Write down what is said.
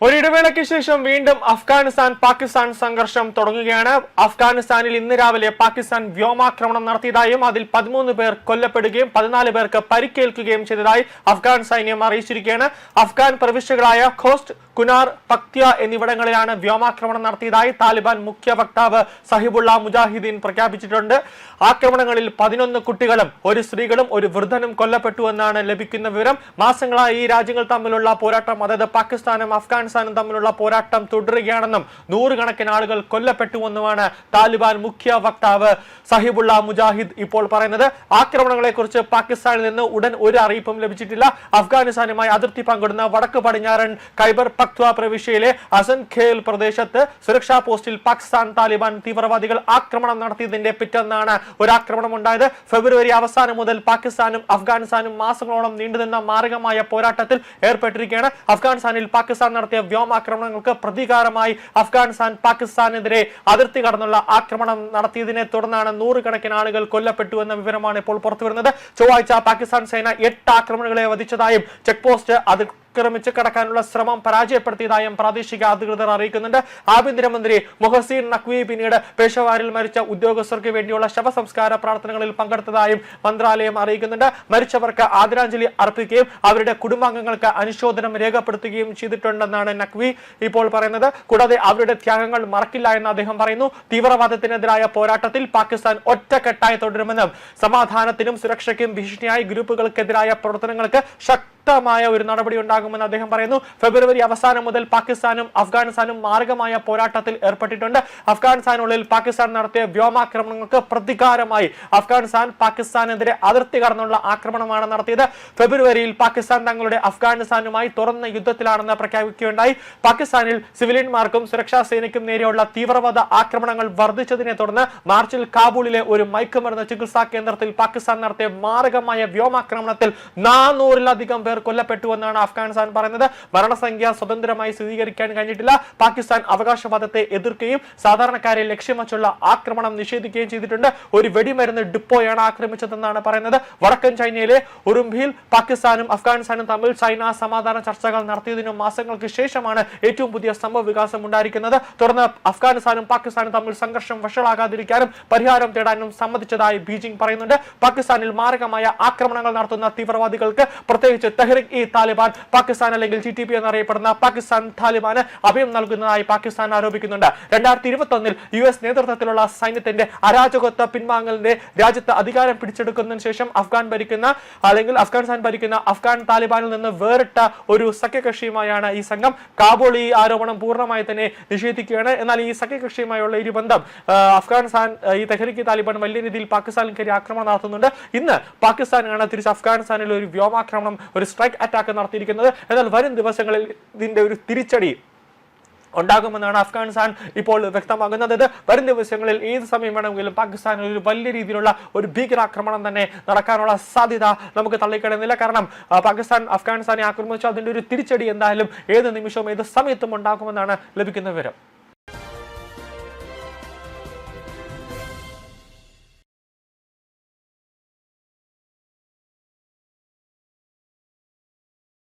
ഒരിടവേളയ്ക്ക് ശേഷം വീണ്ടും അഫ്ഗാനിസ്ഥാൻ പാകിസ്ഥാൻ സംഘർഷം തുടങ്ങുകയാണ്. അഫ്ഗാനിസ്ഥാനിൽ ഇന്ന് രാവിലെ പാകിസ്ഥാൻ വ്യോമാക്രമണം നടത്തിയതായും അതിൽ 13 പേർ കൊല്ലപ്പെടുകയും 14 പേർക്ക് പരിക്കേൽക്കുകയും ചെയ്തതായി അഫ്ഗാൻ സൈന്യം അറിയിച്ചിരിക്കുകയാണ്. അഫ്ഗാൻ പ്രവിശ്യകളായ ഖോസ്റ്റ്, കുനാർ, പക്തിയ എന്നിവിടങ്ങളിലാണ് വ്യോമാക്രമണം നടത്തിയതായി താലിബാൻ മുഖ്യ വക്താവ് സഹിബുള്ള മുജാഹിദീൻ പ്രഖ്യാപിച്ചിട്ടുണ്ട്. ആക്രമണങ്ങളിൽ 11 കുട്ടികളും ഒരു സ്ത്രീകളും ഒരു വൃദ്ധനും കൊല്ലപ്പെട്ടുവെന്നാണ് ലഭിക്കുന്ന വിവരം. മാസങ്ങളായി ഈ രാജ്യങ്ങൾ തമ്മിലുള്ള പോരാട്ടം, അതായത് പാകിസ്ഥാനും അഫ്ഗാനിസ്ഥാനും തമ്മിലുള്ള പോരാട്ടം തുടരുകയാണെന്നും നൂറുകണക്കിന് ആളുകൾ കൊല്ലപ്പെട്ടുവെന്നുമാണ് താലിബാൻ മുഖ്യ വക്താവ് സഹിബുള്ള മുജാഹിദ് ഇപ്പോൾ പറയുന്നത്. ആക്രമണങ്ങളെ കുറിച്ച് പാകിസ്ഥാനിൽ നിന്ന് ഉടൻ ഒരു അറിയിപ്പും ലഭിച്ചിട്ടില്ല. അഫ്ഗാനിസ്ഥാനുമായി അതിർത്തി പങ്കിടുന്ന വടക്ക് പടിഞ്ഞാറൻ ഖൈബർ പക്ത്വ പ്രവിശ്യയിലെ അസൻ ഖേൽ പ്രദേശത്ത് സുരക്ഷാ പോസ്റ്റിൽ പാകിസ്ഥാൻ താലിബാൻ തീവ്രവാദികൾ ആക്രമണം നടത്തിയതിന്റെ പിറ്റേന്നാണ് ഒരു ആക്രമണം ഉണ്ടായത്. ഫെബ്രുവരി അവസാനം മുതൽ പാകിസ്ഥാനും അഫ്ഗാനിസ്ഥാനും മാസങ്ങളോളം നീണ്ടുനിന്ന മാരകമായ പോരാട്ടത്തിൽ ഏർപ്പെട്ടിരിക്കുകയാണ്. അഫ്ഗാനിസ്ഥാനിൽ പാകിസ്ഥാൻ നടത്തിയ വ്യോമാക്രമണങ്ങൾക്ക് പ്രതികാരമായി അഫ്ഗാനിസ്ഥാൻ പാകിസ്ഥാനെതിരെ അതിർത്തി കടന്നുള്ള ആക്രമണം നടത്തിയതിനെ തുടർന്നാണ് നൂറുകണക്കിന് ആളുകൾ കൊല്ലപ്പെട്ടു എന്ന വിവരമാണ് ഇപ്പോൾ പുറത്തുവരുന്നത്. ചൊവ്വാഴ്ച പാകിസ്ഥാൻ സേന 8 ആക്രമണങ്ങളെ വധിച്ചതായും ചെക്ക് പോസ്റ്റ് ആക്രമിച്ച് കടക്കാനുള്ള ശ്രമം പരാജയപ്പെടുത്തിയതായും പ്രാദേശിക അധികൃതർ അറിയിക്കുന്നുണ്ട്. ആഭ്യന്തരമന്ത്രി മുഹസീൻ നഖ്വി പിന്നീട് പേഷവാരിൽ മരിച്ച ഉദ്യോഗസ്ഥർക്ക് വേണ്ടിയുള്ള ശവസംസ്കാര പ്രാർത്ഥനകളിൽ പങ്കെടുത്തതായും മന്ത്രാലയം അറിയിക്കുന്നുണ്ട്. മരിച്ചവർക്ക് ആദരാഞ്ജലി അർപ്പിക്കുകയും അവരുടെ കുടുംബാംഗങ്ങൾക്ക് അനുശോചനം രേഖപ്പെടുത്തുകയും ചെയ്തിട്ടുണ്ടെന്നാണ് നഖ്വി ഇപ്പോൾ പറയുന്നത്. കൂടാതെ അവരുടെ ത്യാഗങ്ങൾ മറക്കില്ല എന്ന് അദ്ദേഹം പറയുന്നു. തീവ്രവാദത്തിനെതിരായ പോരാട്ടത്തിൽ പാകിസ്ഥാൻ ഒറ്റക്കെട്ടായി തുടരുമെന്നും സമാധാനത്തിനും സുരക്ഷയ്ക്കും ഭീഷണിയായി ഗ്രൂപ്പുകൾക്കെതിരായ പ്രവർത്തനങ്ങൾക്ക് ശക്തമായ ഒരു നടപടി ഉണ്ടാകുമെന്ന് അദ്ദേഹം പറയുന്നു. ഫെബ്രുവരി അവസാനം മുതൽ പാകിസ്ഥാനും അഫ്ഗാനിസ്ഥാനും മാരകമായ പോരാട്ടത്തിൽ ഏർപ്പെട്ടിട്ടുണ്ട്. അഫ്ഗാനിസ്ഥാനുള്ളിൽ പാകിസ്ഥാൻ നടത്തിയ വ്യോമാക്രമണങ്ങൾക്ക് പ്രതികാരമായി അഫ്ഗാനിസ്ഥാൻ പാകിസ്ഥാനെതിരെ അതിർത്തി കടന്നുള്ള ആക്രമണമാണ് നടത്തിയത്. ഫെബ്രുവരിയിൽ പാകിസ്ഥാൻ തങ്ങളുടെ അഫ്ഗാനിസ്ഥാനുമായി തുറന്ന യുദ്ധത്തിലാണെന്ന് പ്രഖ്യാപിക്കുകയുണ്ടായി. പാകിസ്ഥാനിൽ സിവിലിയന്മാർക്കും സുരക്ഷാ സേനയ്ക്കും നേരെയുള്ള തീവ്രവാദ ആക്രമണങ്ങൾ വർദ്ധിച്ചതിനെ തുടർന്ന് മാർച്ചിൽ കാബൂളിലെ ഒരു മയക്കുമരുന്ന് ചികിത്സാ കേന്ദ്രത്തിൽ പാകിസ്ഥാൻ നടത്തിയ മാരകമായ വ്യോമാക്രമണത്തിൽ 400-ലധികം പേർ കൊല്ലപ്പെട്ടുവെന്നാണ് അഫ്ഗാനിസ്ഥാൻ പറയുന്നത്. മരണസംഖ്യ സ്വതന്ത്രമായി സ്ഥിരീകരിക്കാൻ കഴിഞ്ഞിട്ടില്ല. പാകിസ്ഥാൻ അവകാശവാദത്തെ എതിർക്കുകയും സാധാരണക്കാരെ ലക്ഷ്യം വച്ചുള്ള ആക്രമണം നിഷേധിക്കുകയും ചെയ്തിട്ടുണ്ട്. ഒരു വെടിമരുന്ന് ഡിപ്പോയാണ് ആക്രമിച്ചതെന്നാണ് പറയുന്നത്. വടക്കൻ ചൈനയിലെ ഉറുംഭിയിൽ പാകിസ്ഥാനും അഫ്ഗാനിസ്ഥാനും തമ്മിൽ ചൈന സമാധാന ചർച്ചകൾ നടത്തിയതിനു മാസങ്ങൾക്ക് ശേഷമാണ് ഏറ്റവും പുതിയ സംഭവ വികാസം ഉണ്ടായിരിക്കുന്നത്. തുടർന്ന് അഫ്ഗാനിസ്ഥാനും പാകിസ്ഥാനും തമ്മിൽ സംഘർഷം വഷളാകാതിരിക്കാനും പരിഹാരം തേടാനും സമ്മതിച്ചതായി ബീജിംഗ് പറയുന്നുണ്ട്. പാകിസ്ഥാനിൽ മാരകമായ ആക്രമണങ്ങൾ നടത്തുന്ന തീവ്രവാദികൾക്ക്, പ്രത്യേകിച്ച് തെഹ്രിക് ഇ താലിബാൻ പാകിസ്ഥാൻ അല്ലെങ്കിൽ TTP എന്നറിയപ്പെടുന്ന പാകിസ്ഥാൻ താലിബാന് അഭയം നൽകുന്നതായി പാകിസ്ഥാൻ ആരോപിക്കുന്നുണ്ട്. 2021 US നേതൃത്വത്തിലുള്ള സൈന്യത്തിന്റെ അരാജകത്വ പിൻവാങ്ങലിന്റെ രാജ്യത്ത് അധികാരം പിടിച്ചെടുക്കുന്നതിന് ശേഷം അഫ്ഗാനിസ്ഥാൻ ഭരിക്കുന്ന അഫ്ഗാൻ താലിബാനിൽ നിന്ന് വേറിട്ട ഒരു സഖ്യകക്ഷിയുമായാണ് ഈ സംഘം. കാബൂൾ ഈ ആരോപണം പൂർണ്ണമായി തന്നെ നിഷേധിക്കുകയാണ്. എന്നാൽ ഈ സഖ്യകക്ഷിയുമായുള്ള ഈ ബന്ധം അഫ്ഗാനിസ്ഥാൻ ഈ തെഹ്രിക് ഇ താലിബാൻ വലിയ രീതിയിൽ പാകിസ്ഥാനിലേക്ക് ആക്രമണം നടത്തുന്നുണ്ട്. ഇന്ന് പാകിസ്ഥാനാണ് തിരിച്ച് അഫ്ഗാനിസ്ഥാനിൽ ഒരു വ്യോമാക്രമണം, ഒരു സ്ട്രൈക്ക് അറ്റാക്ക് നടത്തിയിരിക്കുന്നത്. എന്നാൽ വരും ദിവസങ്ങളിൽ ഇതിന്റെ ഒരു തിരിച്ചടി ഉണ്ടാകുമെന്നാണ് അഫ്ഗാനിസ്ഥാൻ ഇപ്പോൾ വ്യക്തമാകുന്നത്. വരും ദിവസങ്ങളിൽ ഏത് സമയം വേണമെങ്കിലും പാകിസ്ഥാനിൽ ഒരു വലിയ രീതിയിലുള്ള ഒരു ഭീകരാക്രമണം തന്നെ നടക്കാനുള്ള സാധ്യത നമുക്ക് തള്ളിക്കളയുന്നില്ല. കാരണം പാകിസ്ഥാൻ അഫ്ഗാനിസ്ഥാനെ ആക്രമിച്ചു, അതിന്റെ ഒരു തിരിച്ചടി എന്തായാലും ഏത് നിമിഷവും ഏത് സമയത്തും ഉണ്ടാകുമെന്നാണ് ലഭിക്കുന്ന വിവരം.